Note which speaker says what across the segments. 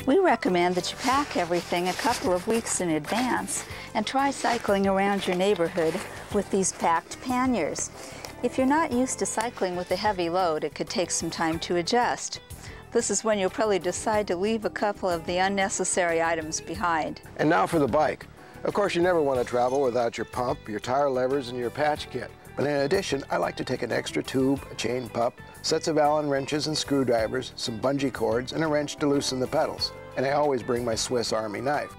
Speaker 1: We recommend that you pack everything a couple of weeks in advance and try cycling around your neighborhood with these packed panniers. If you're not used to cycling with a heavy load, it could take some time to adjust. This is when you'll probably decide to leave a couple of the unnecessary items behind.
Speaker 2: And now for the bike. Of course, you never want to travel without your pump, your tire levers, and your patch kit. But in addition, I like to take an extra tube, a chain pup, sets of Allen wrenches and screwdrivers, some bungee cords, and a wrench to loosen the pedals. And I always bring my Swiss Army knife.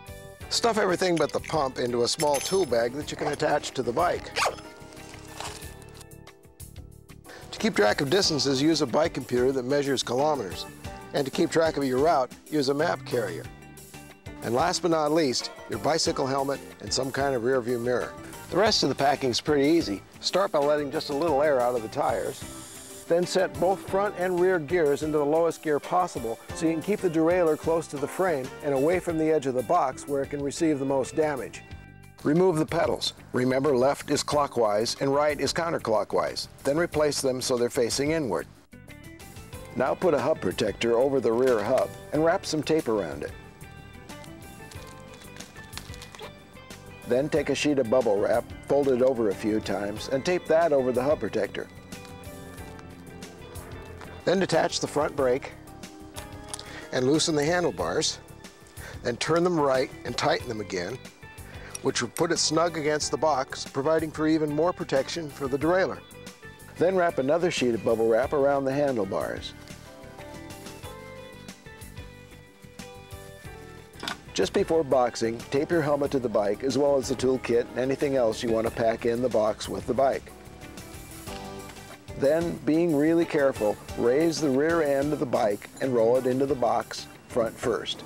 Speaker 2: Stuff everything but the pump into a small tool bag that you can attach to the bike. To keep track of distances, use a bike computer that measures kilometers. And to keep track of your route, use a map carrier. And last but not least, your bicycle helmet and some kind of rear view mirror. The rest of the packing is pretty easy. Start by letting just a little air out of the tires. Then set both front and rear gears into the lowest gear possible so you can keep the derailleur close to the frame and away from the edge of the box where it can receive the most damage. Remove the pedals. Remember, left is clockwise and right is counterclockwise. Then replace them so they're facing inward. Now put a hub protector over the rear hub and wrap some tape around it. Then take a sheet of bubble wrap, fold it over a few times, and tape that over the hub protector. Then detach the front brake and loosen the handlebars. Then turn them right and tighten them again, which will put it snug against the box, providing for even more protection for the derailleur. Then wrap another sheet of bubble wrap around the handlebars. Just before boxing, tape your helmet to the bike as well as the toolkit and anything else you want to pack in the box with the bike. Then, being really careful, raise the rear end of the bike and roll it into the box front first.